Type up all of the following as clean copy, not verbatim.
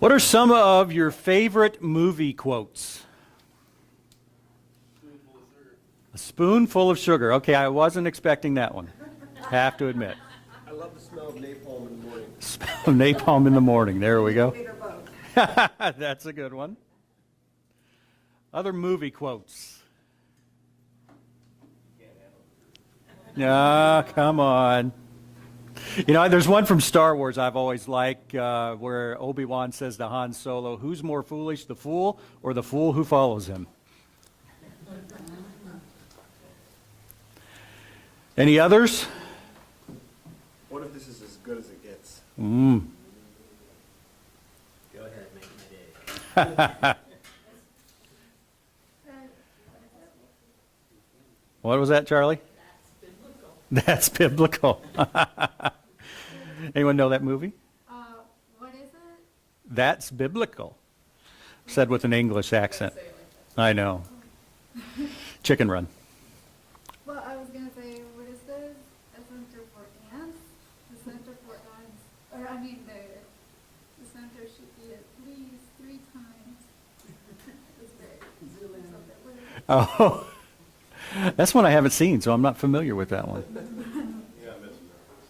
What are some of your favorite movie quotes? A spoonful of sugar. Okay, I wasn't expecting that one. Have to admit. I love the smell of napalm in the morning. Smell of napalm in the morning. There we go. That's a good one. Other movie quotes. Ah, come on. You know, there's one from Star Wars I've always liked where Obi-Wan says to Han Solo, "Who's more foolish, the fool or the fool who follows him?" Any others? What if this is as good as it gets? Go ahead, make my day. What was that, Charlie? That's biblical. Anyone know that movie? What is it? That's biblical. Said with an English accent. I know. Chicken Run. Well, I was going to say, what is this? A center for ants? The center for ants, or I mean, the center should be at least 3 times as big. Oh, that's one I haven't seen, so I'm not familiar with that one.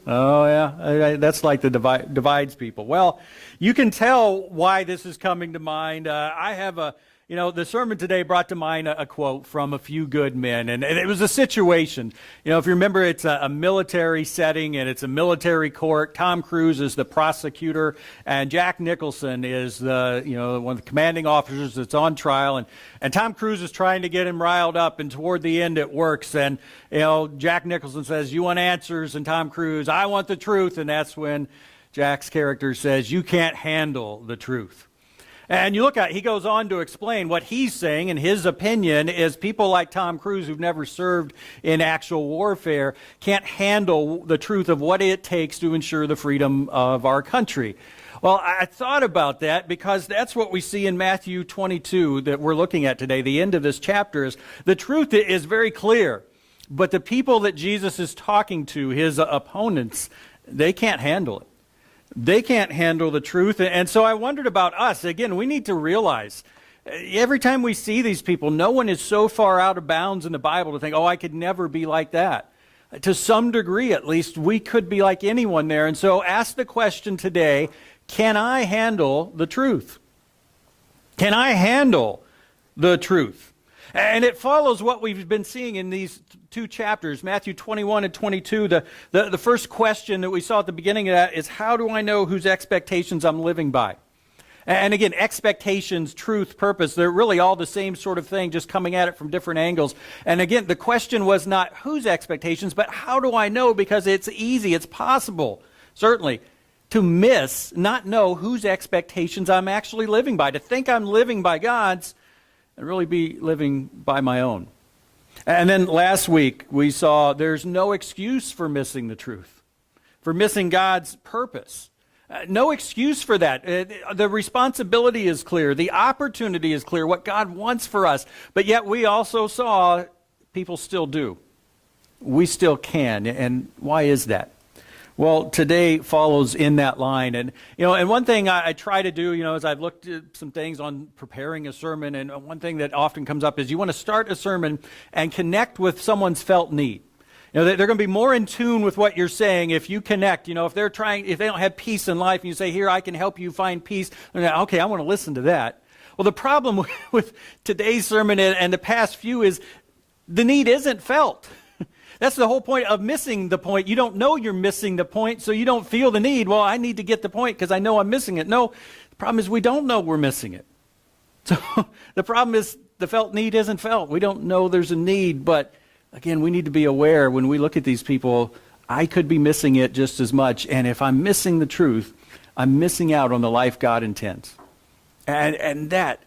Oh, yeah. That's like the divides people. Well, you can tell why this is coming to mind. I have the sermon today brought to mind a quote from A Few Good Men, and it was a situation. You know, if you remember, it's a military setting, and it's a military court. Tom Cruise is the prosecutor, and Jack Nicholson is one of the commanding officers that's on trial, and Tom Cruise is trying to get him riled up, and toward the end it works, and, Jack Nicholson says, "You want answers?" and Tom Cruise, "I want the truth," and that's when Jack's character says, "You can't handle the truth." And you look at, he goes on to explain what he's saying, and his opinion is people like Tom Cruise who've never served in actual warfare can't handle the truth of what it takes to ensure the freedom of our country. Well, I thought about that because that's what we see in Matthew 22 that we're looking at today. The end of this chapter is, the truth is very clear, but the people that Jesus is talking to, his opponents, they can't handle it. They can't handle the truth. And so I wondered about us. Again, we need to realize every time we see these people, no one is so far out of bounds in the Bible to think, oh, I could never be like that. To some degree, at least, we could be like anyone there. And so ask the question today, can I handle the truth? Can I handle the truth? And it follows what we've been seeing in these 2 chapters, Matthew 21 and 22. The first question that we saw at the beginning of that is, how do I know whose expectations I'm living by? And again, expectations, truth, purpose, they're really all the same sort of thing, just coming at it from different angles. And again, the question was not whose expectations, but how do I know? Because it's easy, it's possible, certainly, to not know whose expectations I'm actually living by, to think I'm living by God's, and really be living by my own. And then last week we saw there's no excuse for missing the truth, for missing God's purpose. No excuse for that. The responsibility is clear. The opportunity is clear, what God wants for us. But yet we also saw people still do. We still can. And why is that? Well, today follows in that line. And one thing I try to do, as I've looked at some things on preparing a sermon, and one thing that often comes up is you want to start a sermon and connect with someone's felt need. They're going to be more in tune with what you're saying if you connect. If they don't have peace in life, and you say, "Here, I can help you find peace." They're like, "Okay, I want to listen to that." Well, the problem with today's sermon and the past few is the need isn't felt. That's the whole point of missing the point. You don't know you're missing the point, so you don't feel the need. Well, I need to get the point because I know I'm missing it. No, the problem is we don't know we're missing it. So the problem is the felt need isn't felt. We don't know there's a need, but again, we need to be aware when we look at these people, I could be missing it just as much. And if I'm missing the truth, I'm missing out on the life God intends. And that,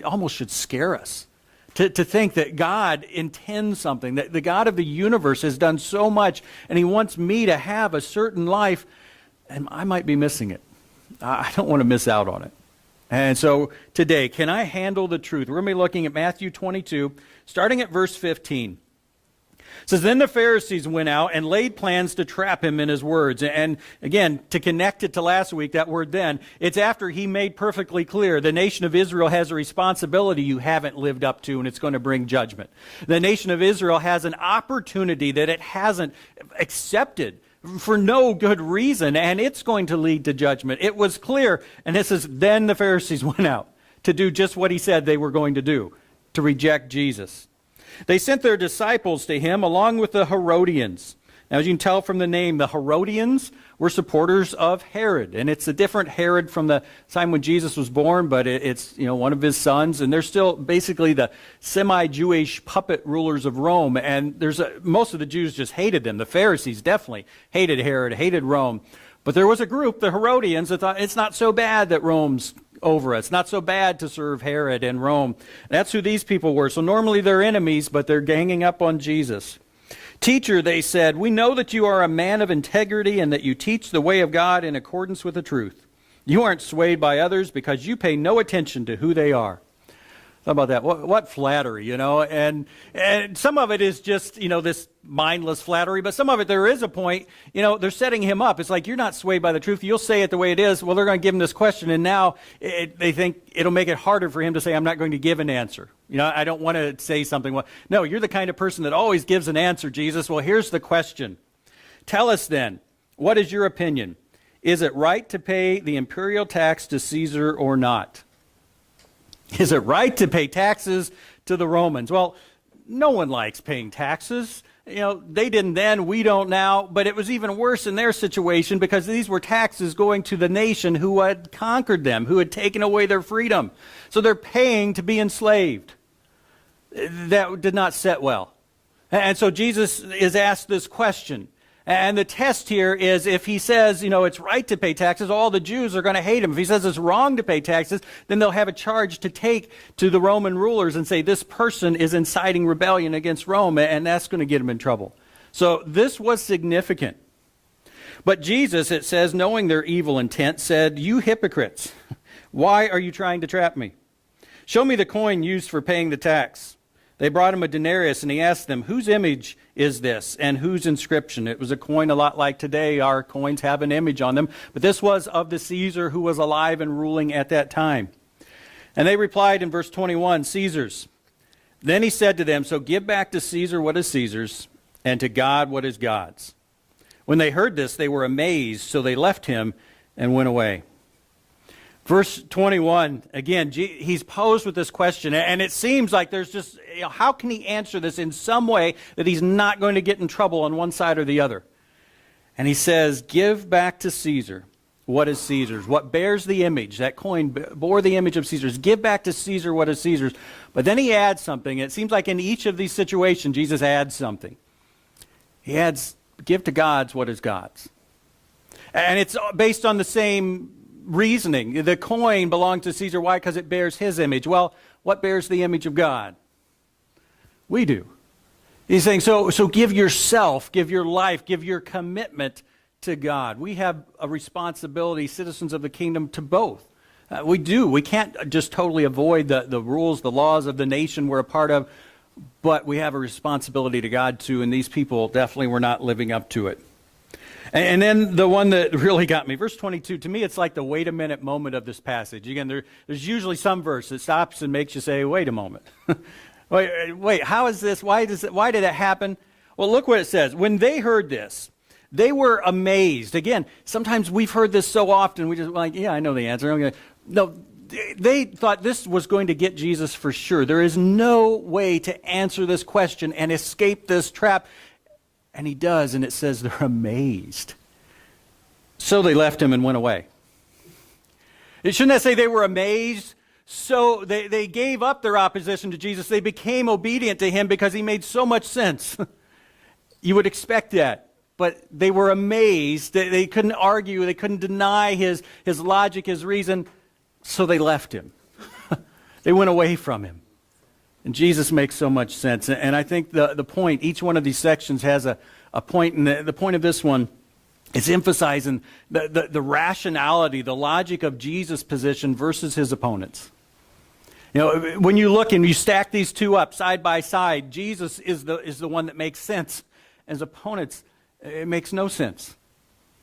almost should scare us. To think that God intends something, that the God of the universe has done so much, and he wants me to have a certain life, and I might be missing it. I don't want to miss out on it. And so today, can I handle the truth? We're going to be looking at Matthew 22, starting at verse 15. It says, then the Pharisees went out and laid plans to trap him in his words. And again, to connect it to last week, that word then, it's after he made perfectly clear the nation of Israel has a responsibility you haven't lived up to, and it's going to bring judgment. The nation of Israel has an opportunity that it hasn't accepted for no good reason, and it's going to lead to judgment. It was clear, and it says, then the Pharisees went out to do just what he said they were going to do, to reject Jesus. They sent their disciples to him along with the Herodians. Now, as you can tell from the name, the Herodians were supporters of Herod. And it's a different Herod from the time when Jesus was born, but it's one of his sons. And they're still basically the semi-Jewish puppet rulers of Rome. And most of the Jews just hated them. The Pharisees definitely hated Herod, hated Rome. But there was a group, the Herodians, that thought it's not so bad that Rome's over us. Not so bad to serve Herod and Rome. That's who these people were. So normally they're enemies, but they're ganging up on Jesus. Teacher, they said, we know that you are a man of integrity and that you teach the way of God in accordance with the truth. You aren't swayed by others because you pay no attention to who they are. How about that? What flattery, And some of it is just, this mindless flattery, but some of it, there is a point, they're setting him up. It's like, you're not swayed by the truth. You'll say it the way it is. Well, they're going to give him this question, and now they think it'll make it harder for him to say, I'm not going to give an answer. I don't want to say something. Well, no, you're the kind of person that always gives an answer, Jesus. Well, here's the question. Tell us then, what is your opinion? Is it right to pay the imperial tax to Caesar or not? Is it right to pay taxes to the Romans? Well, no one likes paying taxes. They didn't then, we don't now, but it was even worse in their situation because these were taxes going to the nation who had conquered them, who had taken away their freedom. So they're paying to be enslaved. That did not set well. And so Jesus is asked this question. And the test here is if he says, it's right to pay taxes, all the Jews are going to hate him. If he says it's wrong to pay taxes, then they'll have a charge to take to the Roman rulers and say this person is inciting rebellion against Rome, and that's going to get him in trouble. So this was significant. But Jesus, it says, knowing their evil intent, said, you hypocrites, why are you trying to trap me? Show me the coin used for paying the tax. They brought him a denarius, and he asked them, whose image is this, and whose inscription? It was a coin a lot like today. Our coins have an image on them. But this was of the Caesar who was alive and ruling at that time. And they replied in verse 21, Caesar's. Then he said to them, so give back to Caesar what is Caesar's, and to God what is God's. When they heard this, they were amazed, so they left him and went away. Verse 21, again, he's posed with this question, and it seems like there's just, how can he answer this in some way that he's not going to get in trouble on one side or the other? And he says, give back to Caesar what is Caesar's, what bears the image. That coin bore the image of Caesar's. Give back to Caesar what is Caesar's. But then he adds something. It seems like in each of these situations, Jesus adds something. He adds, give to God's what is God's. And it's based on the same reasoning. The coin belonged to Caesar. Why? Because it bears his image. Well, what bears the image of God? We do. He's saying, so give yourself, give your life, give your commitment to God. We have a responsibility, citizens of the kingdom, to both. We do. We can't just totally avoid the rules, the laws of the nation we're a part of, but we have a responsibility to God too, and these people definitely were not living up to it. And then the one that really got me, verse 22, to me it's like the wait a minute moment of this passage. Again, there's usually some verse that stops and makes you say, wait a moment. wait, how is this? Why did that happen? Well, look what it says. When they heard this, they were amazed. Again, sometimes we've heard this so often, we just like, yeah, I know the answer. No, they thought this was going to get Jesus for sure. There is no way to answer this question and escape this trap. And he does, and it says they're amazed. So they left him and went away. Shouldn't that say they were amazed? So they gave up their opposition to Jesus. They became obedient to him because he made so much sense. You would expect that. But they were amazed. They couldn't argue. They couldn't deny his logic, his reason. So they left him. They went away from him. And Jesus makes so much sense. And I think the point, each one of these sections has a point. And the point of this one is emphasizing the rationality, the logic of Jesus' position versus his opponents. You know, when you look and you stack these two up side by side, Jesus is the one that makes sense. As opponents, it makes no sense.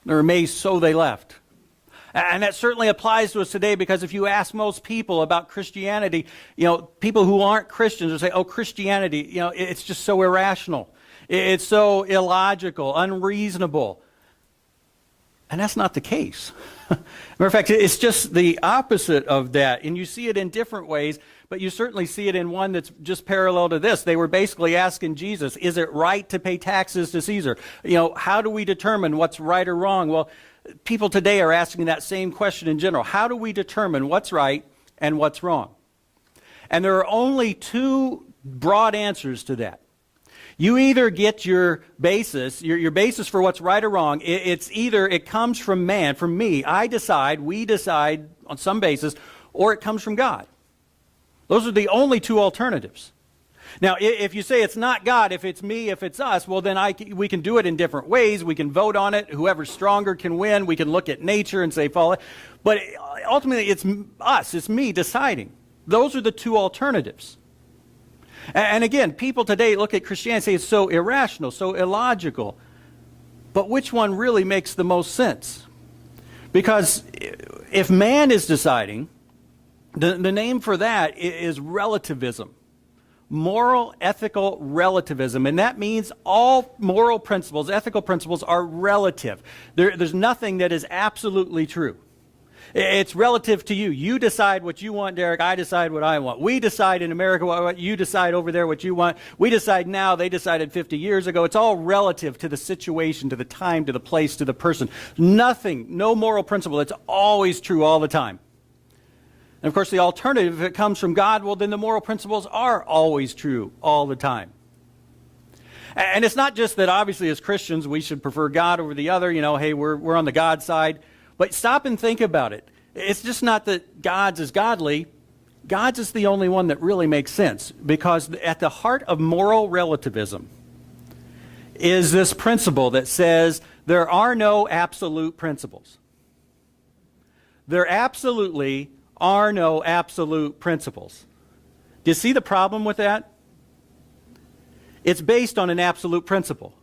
They're amazed, so they left. And that certainly applies to us today, because if you ask most people about Christianity, you know, people who aren't Christians will say, oh, Christianity, you know, it's just so irrational. It's so illogical, unreasonable. And that's not the case. Matter of fact, it's just the opposite of that. And you see it in different ways, but you certainly see it in one that's just parallel to this. They were basically asking Jesus, is it right to pay taxes to Caesar? You know, how do we determine what's right or wrong? Well, people today are asking that same question in general. How do we determine what's right and what's wrong? And there are only two broad answers to that. You either get your basis, your basis for what's right or wrong. It's either it comes from man, from me. I decide, we decide on some basis, or it comes from God. Those are the only two alternatives. Now, if you say it's not God, if it's me, if it's us, well, then we can do it in different ways. We can vote on it. Whoever's stronger can win. We can look at nature and say, follow it. But ultimately, it's us. It's me deciding. Those are the two alternatives. And again, people today look at Christianity and say it's so irrational, so illogical. But which one really makes the most sense? Because if man is deciding, the name for that is relativism. Moral, ethical relativism. And that means all moral principles, ethical principles, are relative. There's nothing that is absolutely true. It's relative to you. You decide what you want, Derek. I decide what I want. We decide in America what you decide over there what you want. We decide now. They decided 50 years ago. It's all relative to the situation, to the time, to the place, to the person. Nothing, no moral principle. It's always true all the time. And of course, the alternative, if it comes from God, well, then the moral principles are always true all the time. And it's not just that obviously as Christians we should prefer God over the other. You know, hey, we're on the God side. But stop and think about it. It's just not that God's is godly. God's is the only one that really makes sense. Because at the heart of moral relativism is this principle that says there are no absolute principles. There absolutely are no absolute principles. Do you see the problem with that? It's based on an absolute principle.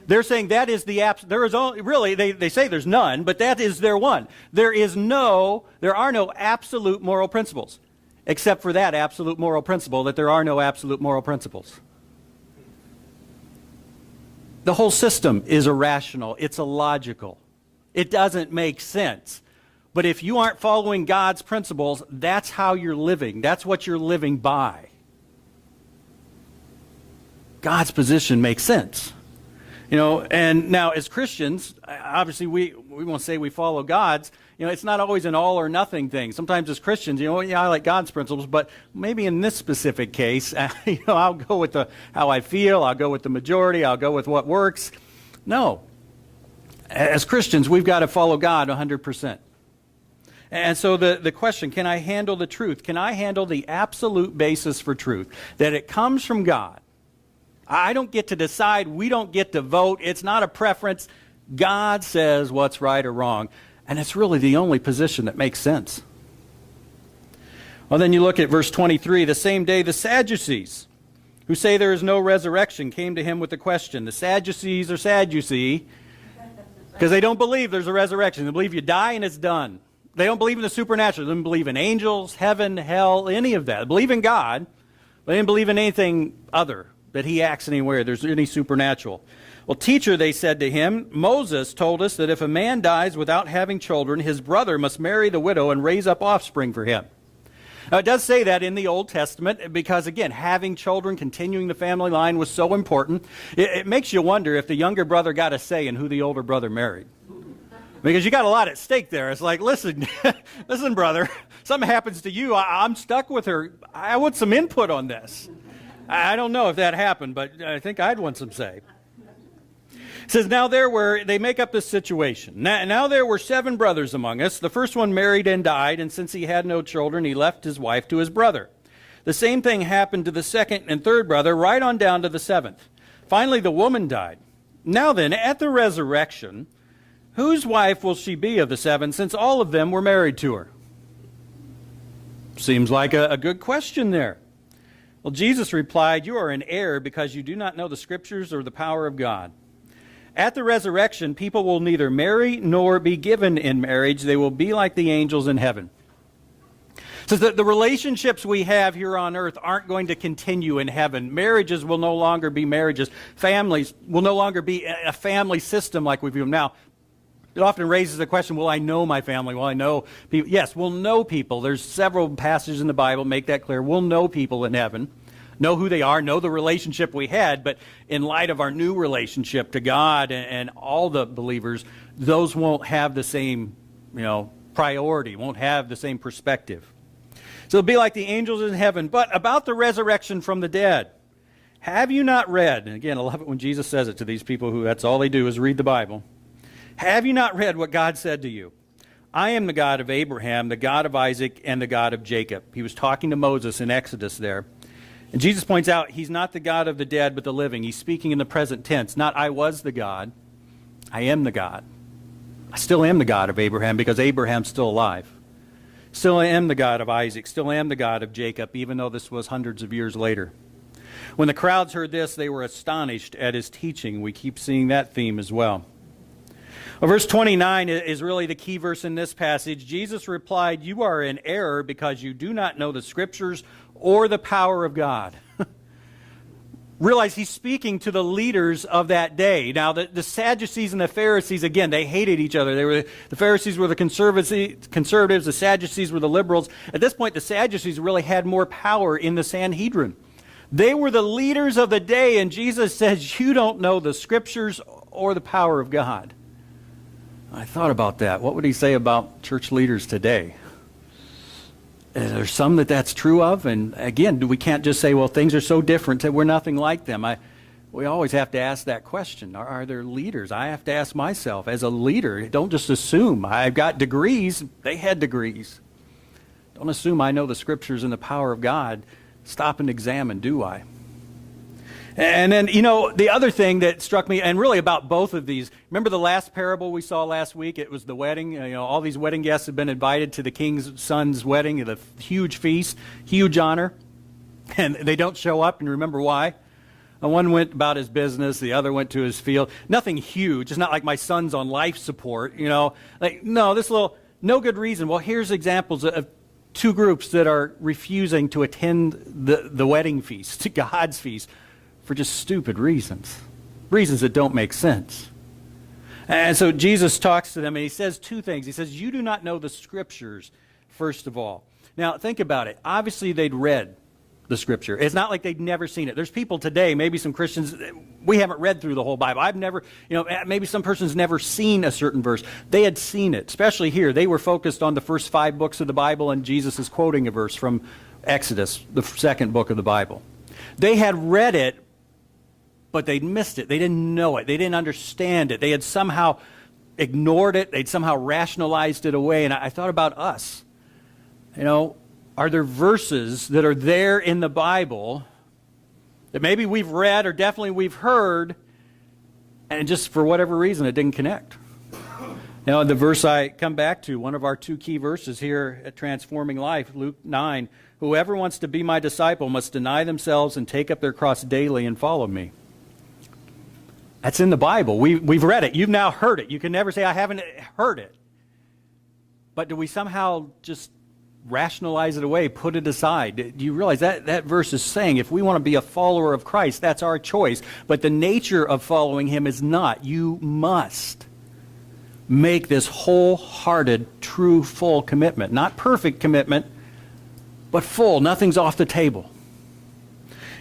They're saying that is the there is only, really, they say there's none, but that is their one. There are no absolute moral principles, except for that absolute moral principle, that there are no absolute moral principles. The whole system is irrational. It's illogical. It doesn't make sense. But if you aren't following God's principles, that's how you're living. That's what you're living by. God's position makes sense. You know, and now as Christians, obviously we won't say we follow God's. You know, it's not always an all or nothing thing. Sometimes as Christians, you know, yeah, I like God's principles, but maybe in this specific case, you know, I'll go with how I feel. I'll go with the majority. I'll go with what works. No. As Christians, we've got to follow God 100%. And so the question, can I handle the truth? Can I handle the absolute basis for truth? That it comes from God. I don't get to decide. We don't get to vote. It's not a preference. God says what's right or wrong. And it's really the only position that makes sense. Well, then you look at verse 23. The same day the Sadducees, who say there is no resurrection, came to him with the question. The Sadducees are sad, you see, because they don't believe there's a resurrection. They believe you die and it's done. They don't believe in the supernatural. They don't believe in angels, heaven, hell, any of that. They believe in God, but they didn't believe in anything other, that he acts anywhere, there's any supernatural. Well, teacher, they said to him, Moses told us that if a man dies without having children, his brother must marry the widow and raise up offspring for him. Now, it does say that in the Old Testament because, again, having children, continuing the family line was so important. It makes you wonder if the younger brother got a say in who the older brother married. Because you got a lot at stake there. It's like, listen, brother, something happens to you, I'm stuck with her. I want some input on this. I don't know if that happened, but I think I'd want some say. It says, now they make up this situation. Now there were 7 brothers among us. The first one married and died, and since he had no children, he left his wife to his brother. The same thing happened to the second and third brother, right on down to the 7th. Finally, the woman died. Now then, at the resurrection, whose wife will she be of the 7, since all of them were married to her? Seems like a good question there. Well, Jesus replied, "You are in error because you do not know the Scriptures or the power of God. At the resurrection, people will neither marry nor be given in marriage. They will be like the angels in heaven." So the relationships we have here on earth aren't going to continue in heaven. Marriages will no longer be marriages. Families will no longer be a family system like we view them now. It often raises the question, will I know my family? Will I know people? Yes, we'll know people. There's several passages in the Bible make that clear. We'll know people in heaven, know who they are, know the relationship we had, but in light of our new relationship to God and all the believers, those won't have the same, priority, won't have the same perspective. So it'll be like the angels in heaven. But about the resurrection from the dead, have you not read, and again, I love it when Jesus says it to these people who that's all they do is read the Bible. Have you not read what God said to you? I am the God of Abraham, the God of Isaac, and the God of Jacob. He was talking to Moses in Exodus there. And Jesus points out he's not the God of the dead, but the living. He's speaking in the present tense. Not I was the God. I am the God. I still am the God of Abraham because Abraham's still alive. Still am the God of Isaac. Still am the God of Jacob, even though this was hundreds of years later. When the crowds heard this, they were astonished at his teaching. We keep seeing that theme as well. Well, verse 29 is really the key verse in this passage. Jesus replied, "You are in error because you do not know the Scriptures or the power of God." Realize he's speaking to the leaders of that day. Now, the Sadducees and the Pharisees, again, they hated each other. The Pharisees were the conservatives, the Sadducees were the liberals. At this point, the Sadducees really had more power in the Sanhedrin. They were the leaders of the day, and Jesus says, "You don't know the Scriptures or the power of God." I thought about that. What would he say about church leaders today? There's some that's true of, and again, we can't just say, well, things are so different that we're nothing like them. We always have to ask that question. Are there leaders? I have to ask myself, as a leader, don't just assume. I've got degrees. They had degrees. Don't assume I know the Scriptures and the power of God. Stop and examine, do I? And then, the other thing that struck me, and really about both of these, remember the last parable we saw last week? It was the wedding. All these wedding guests have been invited to the king's son's wedding, the huge feast, huge honor, and they don't show up, and remember why? One went about his business, the other went to his field. Nothing huge. It's not like my son's on life support, no, no good reason. Well, here's examples of two groups that are refusing to attend the wedding feast, God's feast, for just stupid reasons that don't make sense. And so Jesus talks to them, and he says two things. He says, you do not know the Scriptures, first of all. Now, think about it. Obviously, they'd read the Scripture. It's not like they'd never seen it. There's people today, maybe some Christians, we haven't read through the whole Bible. I've never, maybe some person's never seen a certain verse. They had seen it, especially here. They were focused on the first 5 books of the Bible, and Jesus is quoting a verse from Exodus, the second book of the Bible. They had read it, but they'd missed it. They didn't know it. They didn't understand it. They had somehow ignored it. They'd somehow rationalized it away. And I thought about us. Are there verses that are there in the Bible that maybe we've read or definitely we've heard, and just for whatever reason it didn't connect? The verse I come back to, one of our 2 key verses here at Transforming Life, Luke 9, whoever wants to be my disciple must deny themselves and take up their cross daily and follow me. That's in the Bible. We've read it. You've now heard it. You can never say, I haven't heard it. But do we somehow just rationalize it away, put it aside? Do you realize that verse is saying if we want to be a follower of Christ, that's our choice. But the nature of following him is not. You must make this wholehearted, true, full commitment. Not perfect commitment, but full. Nothing's off the table.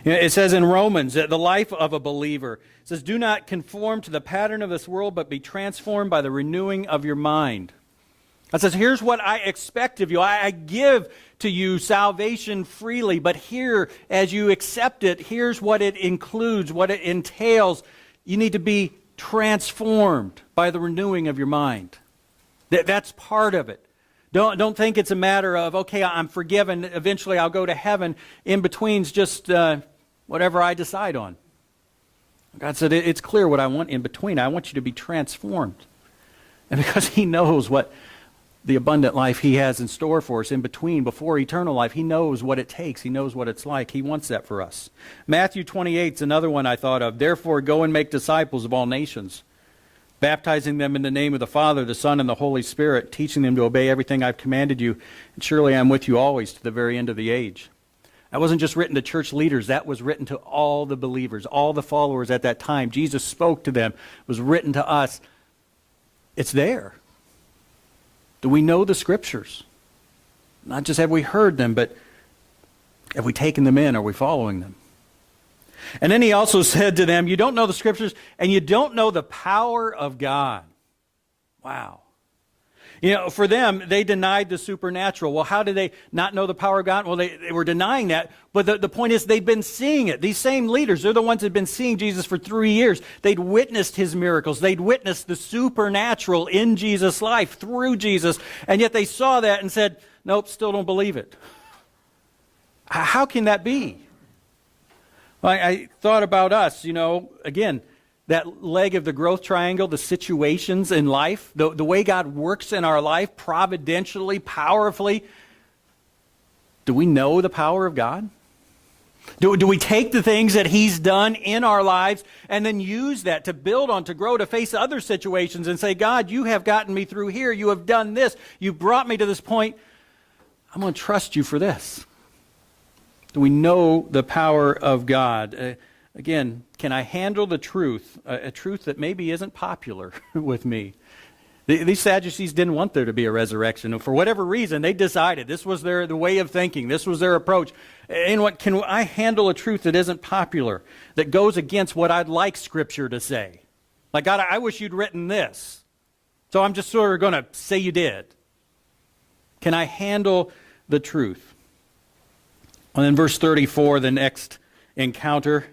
It says in Romans, the life of a believer, it says, do not conform to the pattern of this world, but be transformed by the renewing of your mind. It says, here's what I expect of you. I give to you salvation freely, but here, as you accept it, here's what it includes, what it entails. You need to be transformed by the renewing of your mind. That's part of it. Don't think it's a matter of, okay, I'm forgiven, eventually I'll go to heaven. In between's just whatever I decide on. God said, it's clear what I want in between. I want you to be transformed. And because he knows what the abundant life he has in store for us in between, before eternal life. He knows what it takes. He knows what it's like. He wants that for us. Matthew 28 is another one I thought of. Therefore, go and make disciples of all nations, baptizing them in the name of the Father, the Son, and the Holy Spirit, teaching them to obey everything I've commanded you. And surely I'm with you always to the very end of the age. That wasn't just written to church leaders. That was written to all the believers, all the followers at that time. Jesus spoke to them. It was written to us. It's there. Do we know the Scriptures? Not just have we heard them, but have we taken them in? Are we following them? And then he also said to them, you don't know the Scriptures, and you don't know the power of God. Wow. You know, for them, they denied the supernatural. Well, how did they not know the power of God? Well, they were denying that. But the point is, they've been seeing it. These same leaders, they're the ones that have been seeing Jesus for 3 years. They'd witnessed his miracles. They'd witnessed the supernatural in Jesus' life, through Jesus. And yet they saw that and said, nope, still don't believe it. How can that be? Well, I thought about us, you know, again, that leg of the growth triangle, the situations in life, the way God works in our life, providentially, powerfully. Do we know the power of God? Do we take the things that he's done in our lives and then use that to build on, to grow, to face other situations and say, God, you have gotten me through here. You have done this. You brought me to this point. I'm going to trust you for this. Do we know the power of God? Again, can I handle the truth, a truth that maybe isn't popular with me? These Sadducees didn't want there to be a resurrection. And for whatever reason, they decided this was the way of thinking. This was their approach. And what can I handle a truth that isn't popular, that goes against what I'd like Scripture to say? Like, God, I wish you'd written this. So I'm just sort of going to say you did. Can I handle the truth? And then verse 34, the next encounter.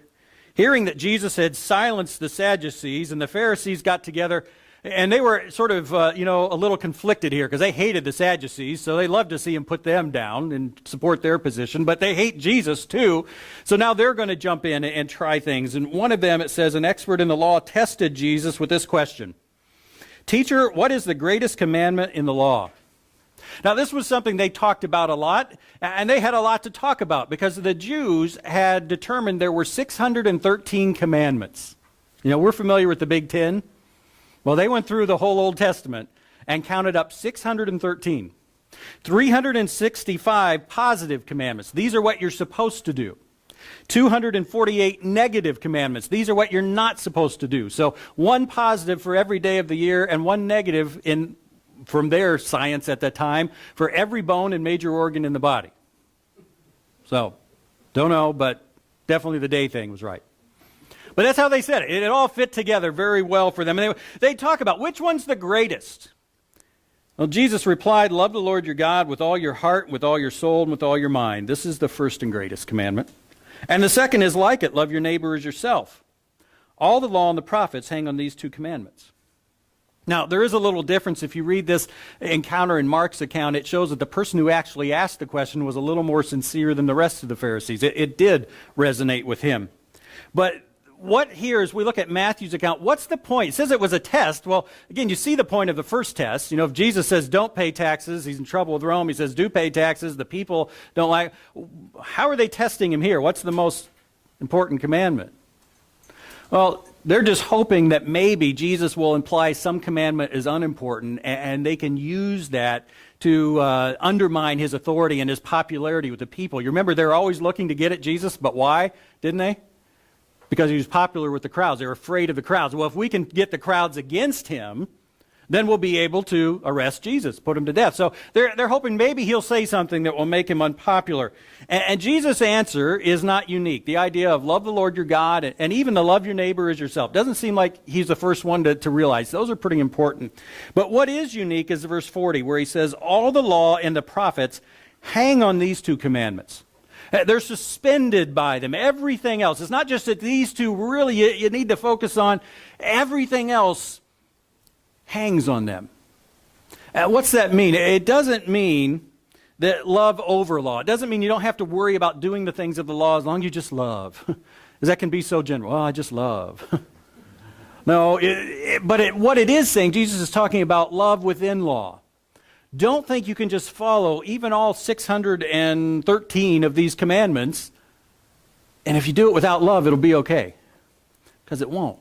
Hearing that Jesus had silenced the Sadducees, and the Pharisees got together, and they were sort of, a little conflicted here because they hated the Sadducees, so they loved to see him put them down and support their position, but they hate Jesus too. So now they're going to jump in and try things. And one of them, it says, an expert in the law tested Jesus with this question. Teacher, what is the greatest commandment in the law? Now, this was something they talked about a lot, and they had a lot to talk about because the Jews had determined there were 613 commandments. You know, we're familiar with the Big Ten. Well, they went through the whole Old Testament and counted up 613. 365 positive commandments. These are what you're supposed to do. 248 negative commandments. These are what you're not supposed to do. So one positive for every day of the year and one negative from their science at that time, for every bone and major organ in the body. So, don't know, but definitely the day thing was right. But that's how they said it. It all fit together very well for them. And they talk about which one's the greatest. Well, Jesus replied, love the Lord your God with all your heart, with all your soul, and with all your mind. This is the first and greatest commandment. And the second is like it, love your neighbor as yourself. All the law and the prophets hang on these two commandments. Now, there is a little difference. If you read this encounter in Mark's account, it shows that the person who actually asked the question was a little more sincere than the rest of the Pharisees. It did resonate with him. But what here, as we look at Matthew's account, what's the point? It says it was a test. Well, again, you see the point of the first test. You know, if Jesus says don't pay taxes, he's in trouble with Rome. He says do pay taxes. The people don't like. How are they testing him here? What's the most important commandment? Well, they're just hoping that maybe Jesus will imply some commandment is unimportant, and they can use that to undermine his authority and his popularity with the people. You remember, they're always looking to get at Jesus, but why, didn't they? Because he was popular with the crowds. They were afraid of the crowds. Well, if we can get the crowds against him, then we'll be able to arrest Jesus, put him to death. So they're hoping maybe he'll say something that will make him unpopular. And Jesus' answer is not unique. The idea of love the Lord your God and even to love your neighbor as yourself doesn't seem like he's the first one to realize. Those are pretty important. But what is unique is verse 40, where he says, all the law and the prophets hang on these two commandments. They're suspended by them. Everything else. It's not just that these two really you need to focus on. Everything else hangs on them. What's that mean? It doesn't mean that love over law. It doesn't mean you don't have to worry about doing the things of the law as long as you just love. Because that can be so general. Oh, I just love. No, what it is saying, Jesus is talking about love within law. Don't think you can just follow even all 613 of these commandments, and if you do it without love, it'll be okay. Because it won't.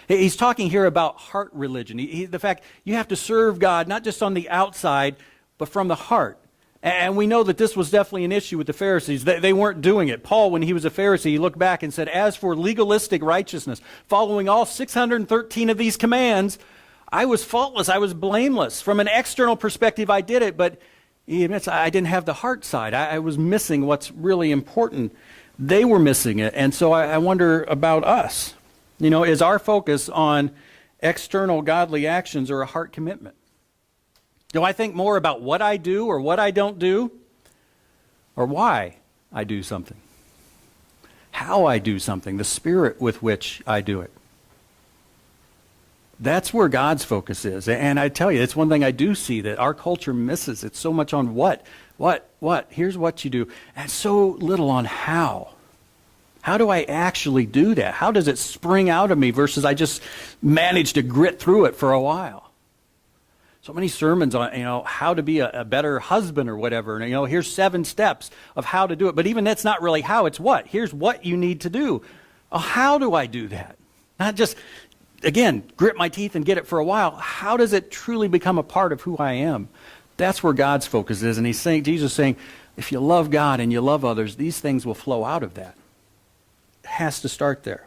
He's talking here about heart religion. The fact you have to serve God not just on the outside, but from the heart. And we know that this was definitely an issue with the Pharisees. They weren't doing it. Paul, when he was a Pharisee, he looked back and said, as for legalistic righteousness, following all 613 of these commands, I was faultless, I was blameless. From an external perspective, I did it, but he admits I didn't have the heart side. I was missing what's really important. They were missing it. And so I wonder about us. You know, is our focus on external godly actions or a heart commitment? Do I think more about what I do or what I don't do? Or why I do something? How I do something, the spirit with which I do it. That's where God's focus is. And I tell you, it's one thing I do see that our culture misses. It's so much on what. Here's what you do. And so little on how. How do I actually do that? How does it spring out of me versus I just manage to grit through it for a while? So many sermons on, how to be a better husband or whatever. And, here's 7 steps of how to do it. But even that's not really how, it's what. Here's what you need to do. Oh, how do I do that? Not just, again, grit my teeth and get it for a while. How does it truly become a part of who I am? That's where God's focus is. And Jesus is saying, if you love God and you love others, these things will flow out of that. It has to start there.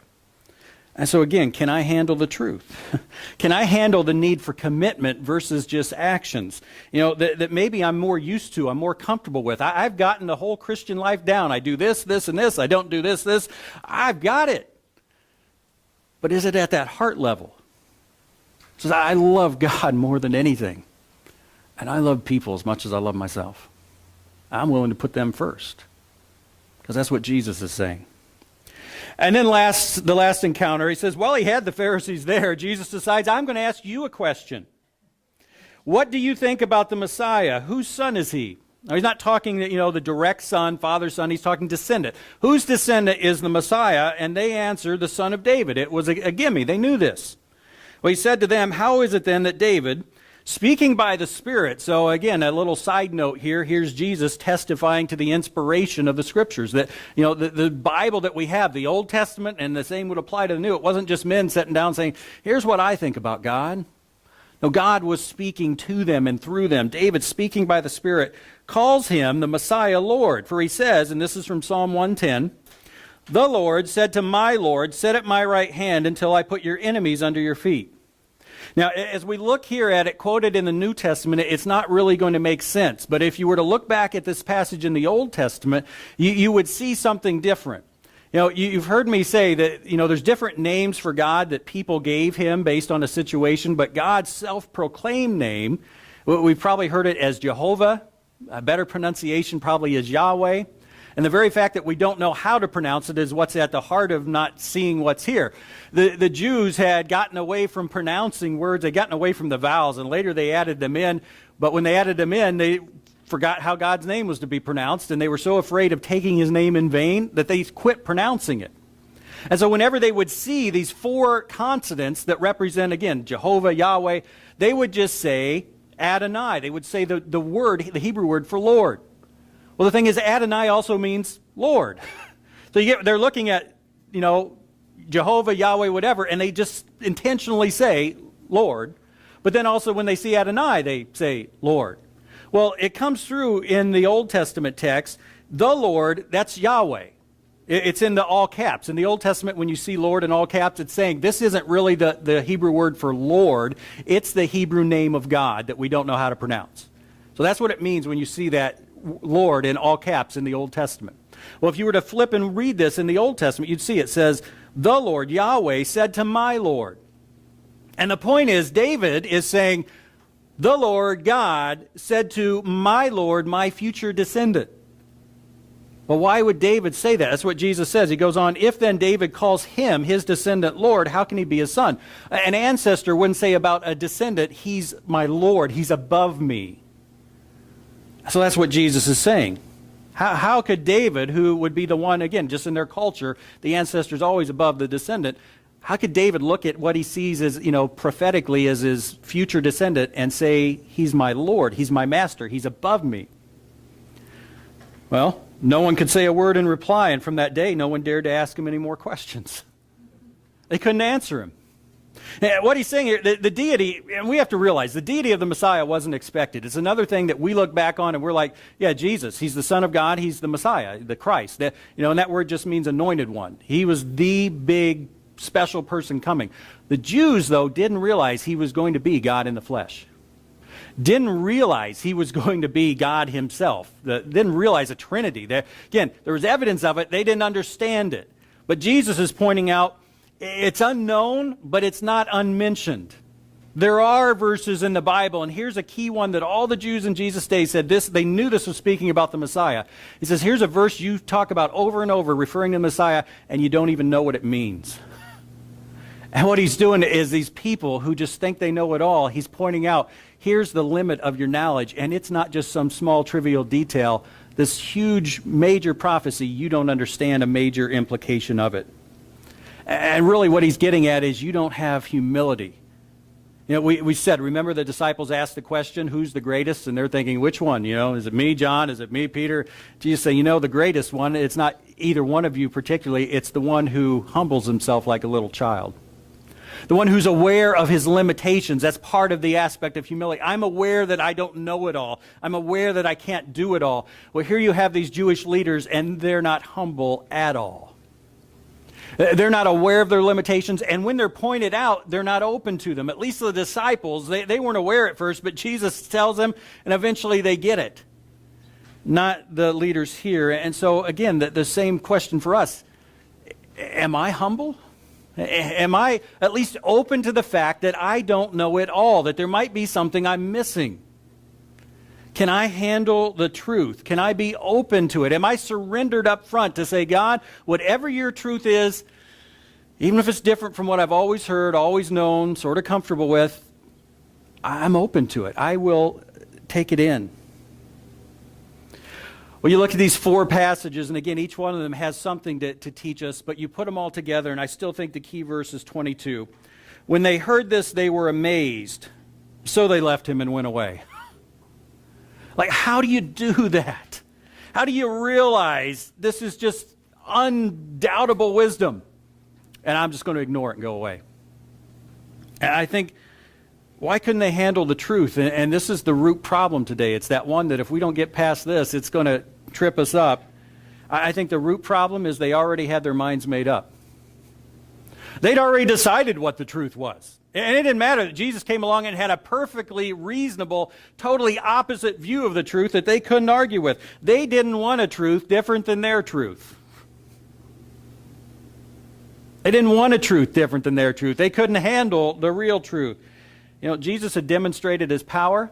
And so again, can I handle the truth? Can I handle the need for commitment versus just actions? That maybe I'm more used to, I'm more comfortable with. I've gotten the whole Christian life down. I do this, this, and this. I don't do this, this. I've got it. But is it at that heart level? It says, I love God more than anything. And I love people as much as I love myself. I'm willing to put them first. Because that's what Jesus is saying. And then the last encounter, he says, while he had the Pharisees there, Jesus decides, I'm going to ask you a question. What do you think about the Messiah? Whose son is he? Now, he's not talking, the direct son, father's son. He's talking descendant. Whose descendant is the Messiah? And they answered, the son of David. It was a gimme. They knew this. Well, he said to them, how is it then that David, speaking by the Spirit, so again, a little side note here, here's Jesus testifying to the inspiration of the Scriptures, that, the Bible that we have, the Old Testament, and the same would apply to the New. It wasn't just men sitting down saying, here's what I think about God. No, God was speaking to them and through them. David, speaking by the Spirit, calls him the Messiah Lord. For he says, and this is from Psalm 110, the Lord said to my Lord, sit at my right hand until I put your enemies under your feet. Now, as we look here at it quoted in the New Testament, it's not really going to make sense. But if you were to look back at this passage in the Old Testament, you would see something different. You've heard me say that, there's different names for God that people gave him based on a situation, but God's self-proclaimed name, we've probably heard it as Jehovah. A better pronunciation probably is Yahweh. And the very fact that we don't know how to pronounce it is what's at the heart of not seeing what's here. The Jews had gotten away from pronouncing words. They'd gotten away from the vowels, and later they added them in. But when they added them in, they forgot how God's name was to be pronounced, and they were so afraid of taking his name in vain that they quit pronouncing it. And so whenever they would see these 4 consonants that represent, again, Jehovah, Yahweh, they would just say Adonai. They would say the word, the Hebrew word for Lord. Well, the thing is, Adonai also means Lord. So they're looking at, Jehovah, Yahweh, whatever, and they just intentionally say Lord. But then also when they see Adonai, they say Lord. Well, it comes through in the Old Testament text, the Lord, that's Yahweh. It's in the all caps. In the Old Testament, when you see Lord in all caps, it's saying this isn't really the Hebrew word for Lord. It's the Hebrew name of God that we don't know how to pronounce. So that's what it means when you see that Lord in all caps in the Old Testament. Well, if you were to flip and read this in the Old Testament, you'd see it says, the Lord, Yahweh, said to my Lord. And the point is, David is saying, the Lord, God, said to my Lord, my future descendant. Well, why would David say that? That's what Jesus says. He goes on, if then David calls him, his descendant, Lord, how can he be his son? An ancestor wouldn't say about a descendant, he's my Lord, he's above me. So that's what Jesus is saying. How could David, who would be the one, again, just in their culture, the ancestor's always above the descendant, How could David look at what he sees as, prophetically as his future descendant and say, he's my Lord, he's my master, he's above me? Well, no one could say a word in reply, and from that day, no one dared to ask him any more questions. They couldn't answer him. And what he's saying here, the deity, and we have to realize, the deity of the Messiah wasn't expected. It's another thing that we look back on and we're like, yeah, Jesus, he's the Son of God, he's the Messiah, the Christ. And that word just means anointed one. He was the big, special person coming. The Jews, though, didn't realize he was going to be God in the flesh. Didn't realize he was going to be God himself. Didn't realize a Trinity. Again, there was evidence of it. They didn't understand it. But Jesus is pointing out, it's unknown, but it's not unmentioned. There are verses in the Bible, and here's a key one that all the Jews in Jesus' day said this. They knew this was speaking about the Messiah. He says, here's a verse you talk about over and over, referring to the Messiah, and you don't even know what it means. And what he's doing is these people who just think they know it all, he's pointing out, here's the limit of your knowledge, and it's not just some small trivial detail. This huge, major prophecy, you don't understand a major implication of it. And really what he's getting at is you don't have humility. We said, remember the disciples asked the question, who's the greatest? And they're thinking, which one? Is it me, John? Is it me, Peter? Jesus say, the greatest one, it's not either one of you particularly. It's the one who humbles himself like a little child. The one who's aware of his limitations. That's part of the aspect of humility. I'm aware that I don't know it all. I'm aware that I can't do it all. Well, here you have these Jewish leaders, and they're not humble at all. They're not aware of their limitations, and when they're pointed out, they're not open to them. At least the disciples, they weren't aware at first, but Jesus tells them, and eventually they get it. Not the leaders here. And so, again, the same question for us. Am I humble? Am I at least open to the fact that I don't know it all, that there might be something I'm missing? Can I handle the truth? Can I be open to it? Am I surrendered up front to say, God, whatever your truth is, even if it's different from what I've always heard, always known, sort of comfortable with, I'm open to it. I will take it in. Well, you look at these 4 passages, and again, each one of them has something to teach us, but you put them all together, and I still think the key verse is 22. When they heard this, they were amazed, so they left him and went away. Like, how do you do that? How do you realize this is just undoubtable wisdom? And I'm just going to ignore it and go away. And I think, why couldn't they handle the truth? And this is the root problem today. It's that one that if we don't get past this, it's going to trip us up. I think the root problem is they already had their minds made up. They'd already decided what the truth was. And it didn't matter that Jesus came along and had a perfectly reasonable, totally opposite view of the truth that they couldn't argue with. They didn't want a truth different than their truth. They didn't want a truth different than their truth. They couldn't handle the real truth. Jesus had demonstrated his power,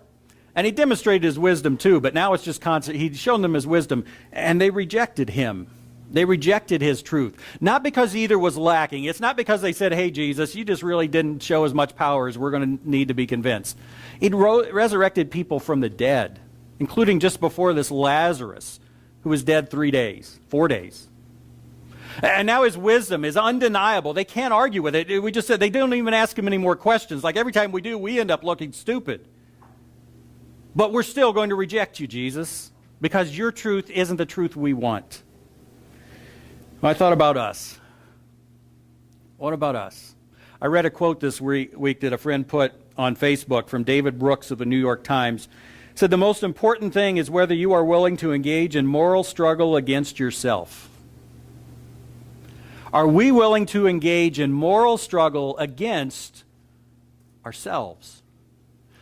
and he demonstrated his wisdom too, but now it's just constant. He'd shown them his wisdom, and they rejected him. They rejected his truth. Not because either was lacking. It's not because they said, hey, Jesus, you just really didn't show as much power as we're going to need to be convinced. He'd resurrected people from the dead, including just before this Lazarus, who was dead 4 days. And now his wisdom is undeniable. They can't argue with it. We just said they don't even ask him any more questions. Like every time we do, we end up looking stupid. But we're still going to reject you, Jesus, because your truth isn't the truth we want. I thought about us. What about us? I read a quote this week that a friend put on Facebook from David Brooks of the New York Times. It said, the most important thing is whether you are willing to engage in moral struggle against yourself. Are we willing to engage in moral struggle against ourselves?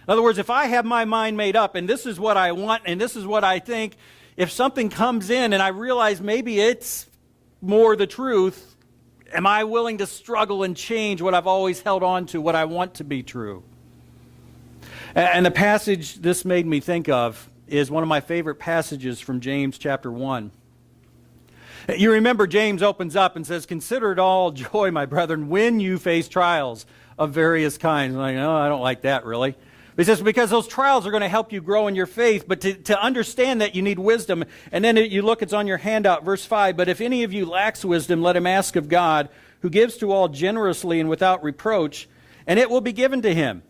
In other words, if I have my mind made up and this is what I want and this is what I think, if something comes in and I realize maybe it's more the truth, am I willing to struggle and change what I've always held on to, what I want to be true? And the passage this made me think of is one of my favorite passages from James chapter 1. You remember James opens up and says, consider it all joy, my brethren, when you face trials of various kinds. I'm like, no, I don't like that really. He says, because those trials are going to help you grow in your faith, but to understand that you need wisdom. And then you look, it's on your handout, verse 5, but if any of you lacks wisdom, let him ask of God, who gives to all generously and without reproach, and it will be given to him.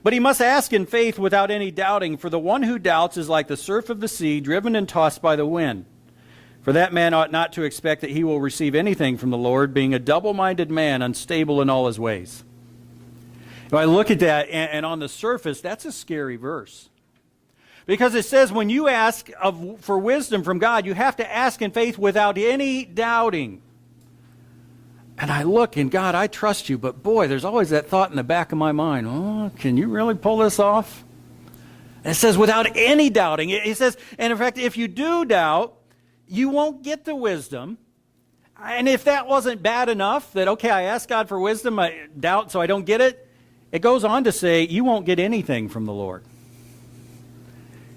But he must ask in faith without any doubting, for the one who doubts is like the surf of the sea, driven and tossed by the wind. For that man ought not to expect that he will receive anything from the Lord, being a double-minded man, unstable in all his ways. If I look at that, and on the surface, that's a scary verse. Because it says when you ask for wisdom from God, you have to ask in faith without any doubting. And I look, and God, I trust you, but boy, there's always that thought in the back of my mind, oh, can you really pull this off? And it says without any doubting. It says, and in fact, if you do doubt, you won't get the wisdom. And if that wasn't bad enough, that, okay, I asked God for wisdom, I doubt so I don't get it, it goes on to say, you won't get anything from the Lord.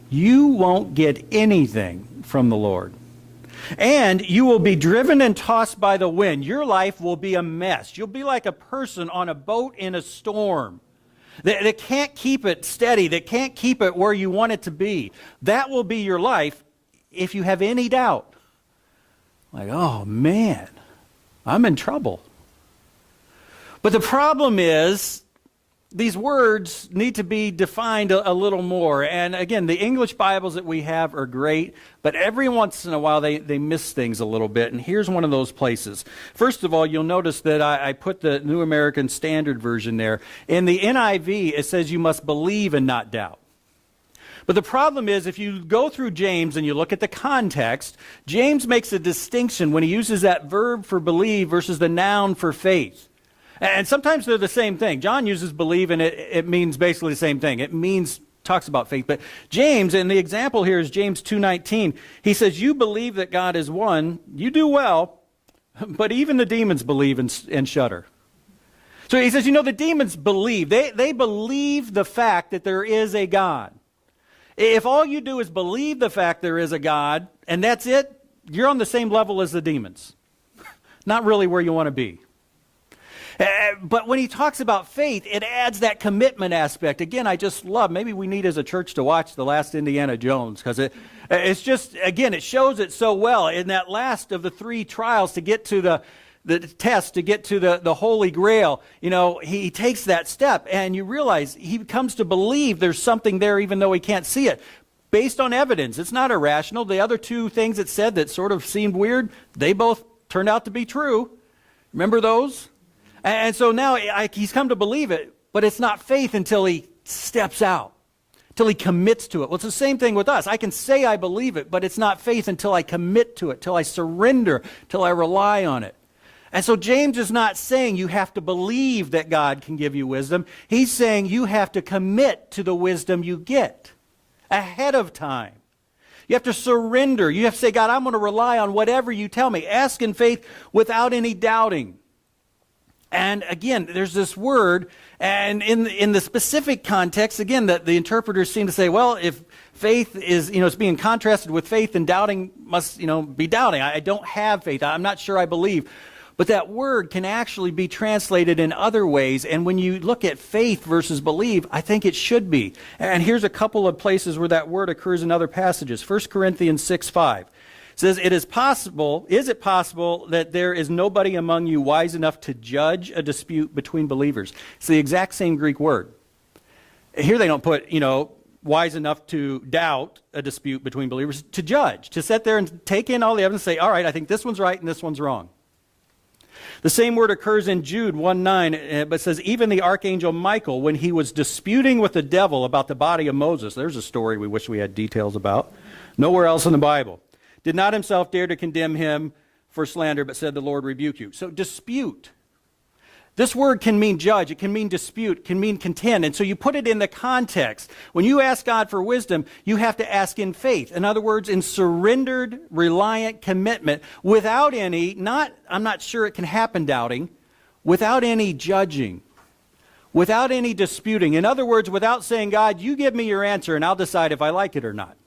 You won't get anything from the Lord. And you will be driven and tossed by the wind. Your life will be a mess. You'll be like a person on a boat in a storm that can't keep it steady, that can't keep it where you want it to be. That will be your life if you have any doubt. Like, oh man, I'm in trouble. But the problem is, these words need to be defined a little more. And again, the English Bibles that we have are great, but every once in a while they miss things a little bit. And here's one of those places. First of all, you'll notice that I put the New American Standard Version there. In the NIV, it says you must believe and not doubt. But the problem is, if you go through James and you look at the context, James makes a distinction when he uses that verb for believe versus the noun for faith. And sometimes they're the same thing. John uses believe, and it means basically the same thing. It means, talks about faith. But James, and the example here is James 2:19. He says, you believe that God is one, you do well, but even the demons believe and shudder. So he says, the demons believe. They believe the fact that there is a God. If all you do is believe the fact there is a God, and that's it, you're on the same level as the demons. Not really where you want to be. But when he talks about faith, it adds that commitment aspect. Again, I just love, maybe we need as a church to watch The Last Indiana Jones, because it's just, again, it shows it so well. In that last of the 3 trials to get to the test, to get to the Holy Grail, he takes that step, and you realize he comes to believe there's something there even though he can't see it. Based on evidence. It's not irrational. The other 2 things it said that sort of seemed weird, they both turned out to be true. Remember those? And so now he's come to believe it, but it's not faith until he steps out, until he commits to it. Well, it's the same thing with us. I can say I believe it, but it's not faith until I commit to it, till I surrender, till I rely on it. And so James is not saying you have to believe that God can give you wisdom. He's saying you have to commit to the wisdom you get ahead of time. You have to surrender. You have to say, God, I'm going to rely on whatever you tell me. Ask in faith without any doubting. And again, there's this word, and in the specific context, again, the interpreters seem to say, well, if faith is, it's being contrasted with faith, then doubting must, be doubting. I don't have faith. I'm not sure I believe. But that word can actually be translated in other ways. And when you look at faith versus believe, I think it should be. And here's a couple of places where that word occurs in other passages. 1 Corinthians 6:5. Says, is it possible that there is nobody among you wise enough to judge a dispute between believers? It's the exact same Greek word. Here they don't put, wise enough to doubt a dispute between believers, to judge, to sit there and take in all the evidence and say, all right, I think this one's right and this one's wrong. The same word occurs in Jude 1:9, but says, even the archangel Michael, when he was disputing with the devil about the body of Moses, there's a story we wish we had details about, nowhere else in the Bible, did not himself dare to condemn him for slander, but said, the Lord rebuke you. So dispute. This word can mean judge, it can mean dispute, it can mean contend. And so you put it in the context. When you ask God for wisdom, you have to ask in faith. In other words, in surrendered, reliant commitment, without any, I'm not sure it can happen doubting, without any judging, without any disputing. In other words, without saying, God, you give me your answer and I'll decide if I like it or not.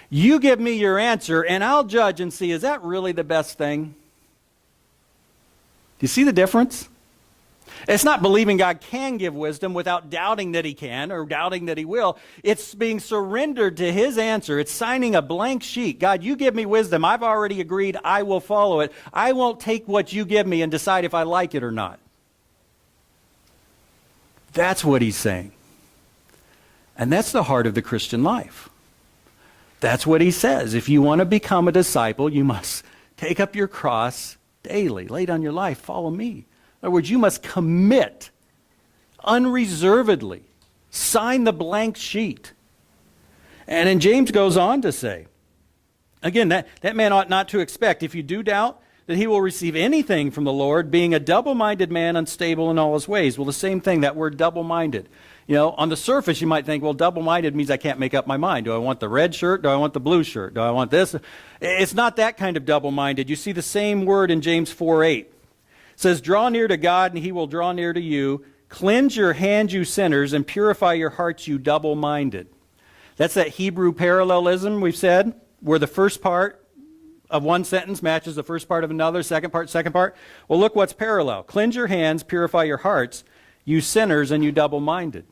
You give me your answer, and I'll judge and see, is that really the best thing? Do you see the difference? It's not believing God can give wisdom without doubting that he can or doubting that he will. It's being surrendered to his answer. It's signing a blank sheet. God, you give me wisdom. I've already agreed. I will follow it. I won't take what you give me and decide if I like it or not. That's what he's saying. And that's the heart of the Christian life. That's what he says. If you want to become a disciple, you must take up your cross daily. Lay down your life. Follow me. In other words, you must commit unreservedly. Sign the blank sheet. And then James goes on to say, again, that man ought not to expect, if you do doubt, that he will receive anything from the Lord, being a double-minded man, unstable in all his ways. Well, the same thing, that word double-minded. You know, on the surface, you might think, well, double-minded means I can't make up my mind. Do I want the red shirt? Do I want the blue shirt? Do I want this? It's not that kind of double-minded. You see the same word in James 4:8. It says, draw near to God, and he will draw near to you. Cleanse your hands, you sinners, and purify your hearts, you double-minded. That's that Hebrew parallelism we've said, where the first part of one sentence matches the first part of another, second part. Well, look what's parallel. Cleanse your hands, purify your hearts, you sinners, and you double-minded.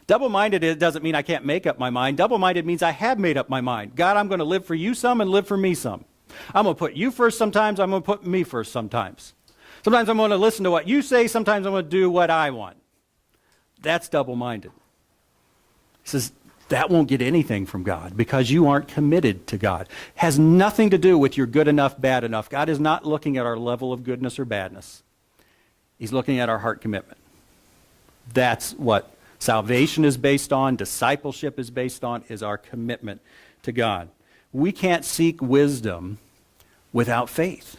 Double-minded, it doesn't mean I can't make up my mind. Double-minded means I have made up my mind. God, I'm going to live for you some and live for me some. I'm going to put you first sometimes. I'm going to put me first sometimes. Sometimes I'm going to listen to what you say. Sometimes I'm going to do what I want. That's double-minded. He says, that won't get anything from God because you aren't committed to God. It has nothing to do with your good enough, bad enough. God is not looking at our level of goodness or badness. He's looking at our heart commitment. That's what salvation is based on, discipleship is based on, is our commitment to God. We can't seek wisdom without faith,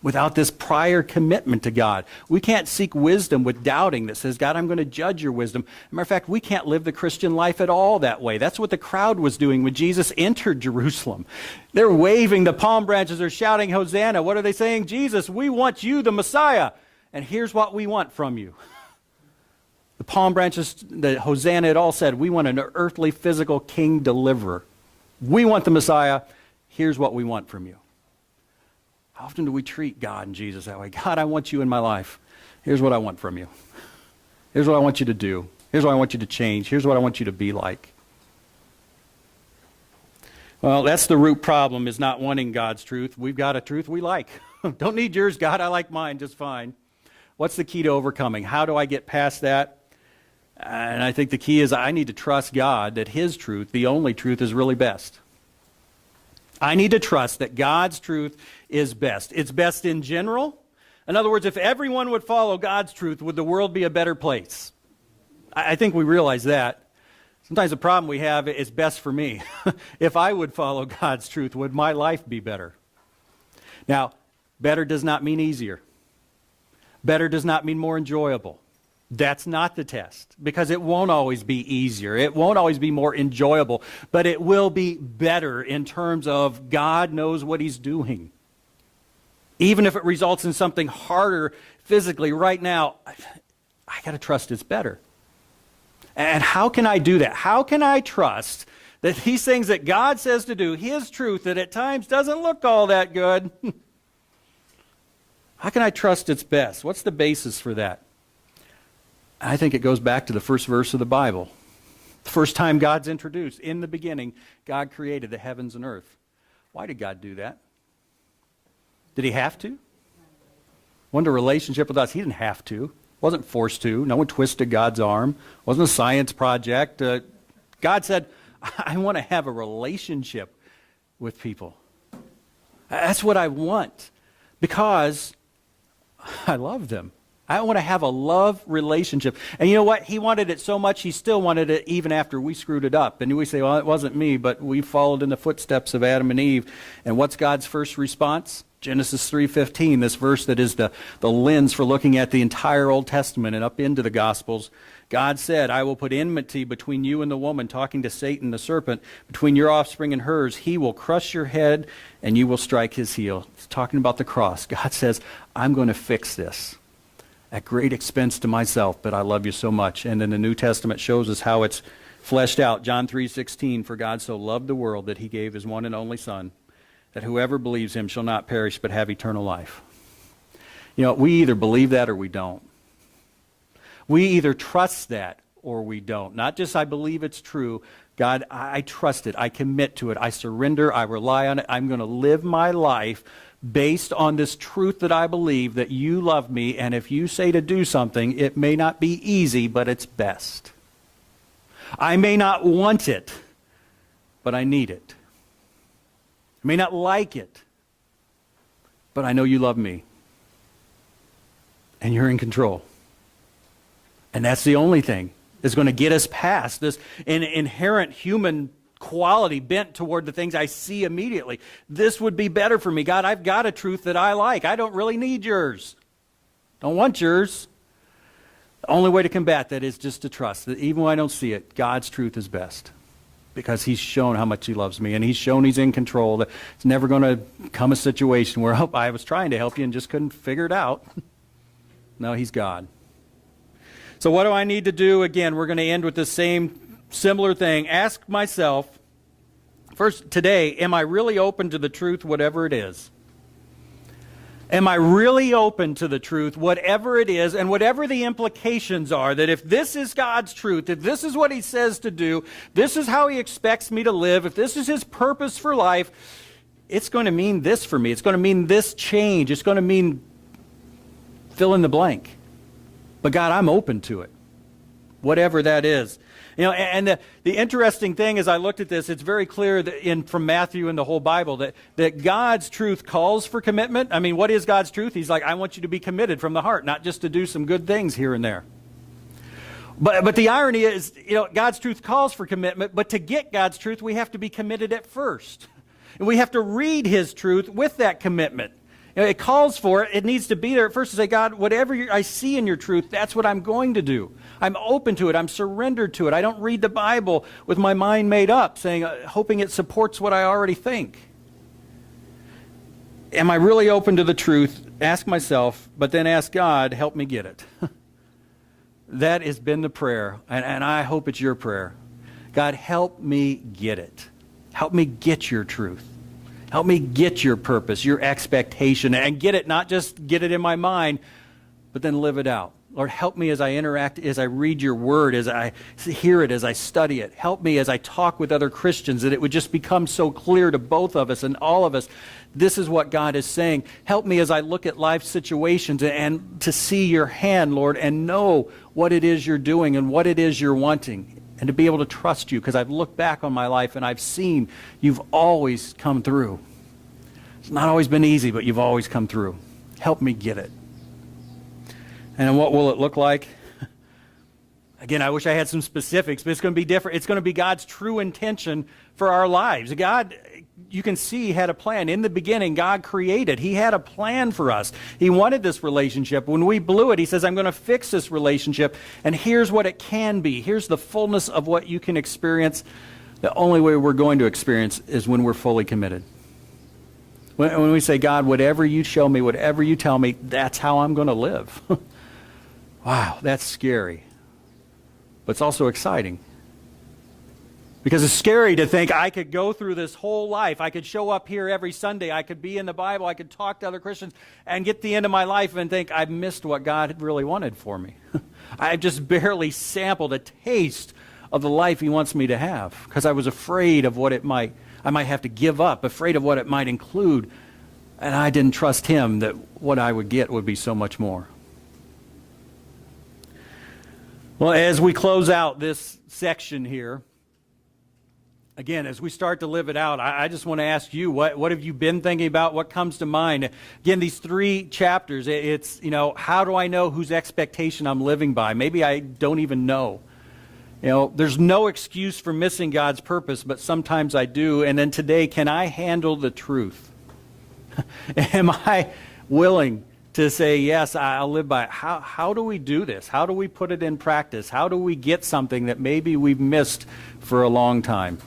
without this prior commitment to God. We can't seek wisdom with doubting that says, God, I'm going to judge your wisdom. As a matter of fact, we can't live the Christian life at all that way. That's what the crowd was doing when Jesus entered Jerusalem. They're waving the palm branches, they're shouting, Hosanna. What are they saying? Jesus, we want you, the Messiah. And here's what we want from you. The palm branches, the Hosanna, it all said, we want an earthly, physical king deliverer. We want the Messiah. Here's what we want from you. How often do we treat God and Jesus that way? God, I want you in my life. Here's what I want from you. Here's what I want you to do. Here's what I want you to change. Here's what I want you to be like. Well, that's the root problem, is not wanting God's truth. We've got a truth we like. Don't need yours, God. I like mine just fine. What's the key to overcoming? How do I get past that? And I think the key is I need to trust God that his truth, the only truth, is really best. I need to trust that God's truth is best. It's best in general. In other words, if everyone would follow God's truth, would the world be a better place? I think we realize that. Sometimes the problem we have is best for me. If I would follow God's truth, would my life be better? Now, better does not mean easier. Better does not mean more enjoyable. That's not the test, because it won't always be easier. It won't always be more enjoyable, but it will be better in terms of God knows what he's doing. Even if it results in something harder physically right now, I got to trust it's better. And how can I do that? How can I trust that these things that God says to do, his truth that at times doesn't look all that good, how can I trust it's best? What's the basis for that? I think it goes back to the first verse of the Bible. The first time God's introduced. In the beginning, God created the heavens and earth. Why did God do that? Did he have to? Wasn't a relationship with us. He didn't have to. Wasn't forced to. No one twisted God's arm. Wasn't a science project. God said, I want to have a relationship with people. That's what I want. Because I love them. I want to have a love relationship. And you know what? He wanted it so much, he still wanted it even after we screwed it up. And we say, well, it wasn't me, but we followed in the footsteps of Adam and Eve. And what's God's first response? Genesis 3:15, this verse that is the lens for looking at the entire Old Testament and up into the Gospels. God said, I will put enmity between you and the woman, talking to Satan the serpent, between your offspring and hers. He will crush your head and you will strike his heel. It's talking about the cross. God says, I'm going to fix this at great expense to myself, but I love you so much. And then the New Testament shows us how it's fleshed out. John 3:16, for God so loved the world that he gave his one and only Son, that whoever believes him shall not perish but have eternal life. You know, we either believe that or we don't. We either trust that or we don't. Not just I believe it's true. God, I trust it. I commit to it. I surrender. I rely on it. I'm going to live my life based on this truth that I believe, that you love me, and if you say to do something, it may not be easy, but it's best. I may not want it, but I need it. I may not like it, but I know you love me. And you're in control. And that's the only thing that's going to get us past this inherent human quality bent toward the things I see immediately. This would be better for me. God, I've got a truth that I like. I don't really need yours. Don't want yours. The only way to combat that is just to trust that even when I don't see it, God's truth is best. Because he's shown how much he loves me, and he's shown he's in control. That it's never going to come a situation where I was trying to help you and just couldn't figure it out. No, he's God. So what do I need to do? Again, we're going to end with the same similar thing. Ask myself, first today, am I really open to the truth, whatever it is? Am I really open to the truth, whatever it is, and whatever the implications are, that if this is God's truth, if this is what he says to do, this is how he expects me to live, if this is his purpose for life, it's going to mean this for me. It's going to mean this change. It's going to mean fill in the blank. But God, I'm open to it, whatever that is. You know, and the interesting thing as I looked at this, it's very clear that from Matthew and the whole Bible that God's truth calls for commitment. I mean, what is God's truth? He's like, I want you to be committed from the heart, not just to do some good things here and there. But the irony is, you know, God's truth calls for commitment, but to get God's truth, we have to be committed at first. And we have to read his truth with that commitment. You know, it calls for it. It needs to be there at first to say, God, whatever I see in your truth, that's what I'm going to do. I'm open to it. I'm surrendered to it. I don't read the Bible with my mind made up, saying, hoping it supports what I already think. Am I really open to the truth? Ask myself, but then ask God, help me get it. That has been the prayer, and I hope it's your prayer. God, help me get it. Help me get your truth. Help me get your purpose, your expectation, and get it, not just get it in my mind, but then live it out. Lord, help me as I interact, as I read your word, as I hear it, as I study it. Help me as I talk with other Christians, that it would just become so clear to both of us and all of us. This is what God is saying. Help me as I look at life situations and to see your hand, Lord, and know what it is you're doing and what it is you're wanting. And to be able to trust you, because I've looked back on my life and I've seen you've always come through. It's not always been easy, but you've always come through. Help me get it. And what will it look like? Again, I wish I had some specifics, but it's going to be different. It's going to be God's true intention for our lives. God, you can see, had a plan. In the beginning, God created. He had a plan for us. He wanted this relationship. When we blew it, he says, I'm going to fix this relationship, and here's what it can be. Here's the fullness of what you can experience. The only way we're going to experience is when we're fully committed. When we say, God, whatever you show me, whatever you tell me, that's how I'm going to live. Wow, that's scary. But it's also exciting. Because it's scary to think I could go through this whole life. I could show up here every Sunday. I could be in the Bible. I could talk to other Christians and get to the end of my life and think I've missed what God really wanted for me. I've just barely sampled a taste of the life he wants me to have because I was afraid of what I might have to give up, afraid of what it might include. And I didn't trust him that what I would get would be so much more. Well, as we close out this section here, again, as we start to live it out, I just want to ask you, what have you been thinking about? What comes to mind? Again, these 3 chapters, it's, how do I know whose expectation I'm living by? Maybe I don't even know. There's no excuse for missing God's purpose, but sometimes I do. And then today, can I handle the truth? Am I willing to say, yes, I'll live by it? How do we do this? How do we put it in practice? How do we get something that maybe we've missed for a long time?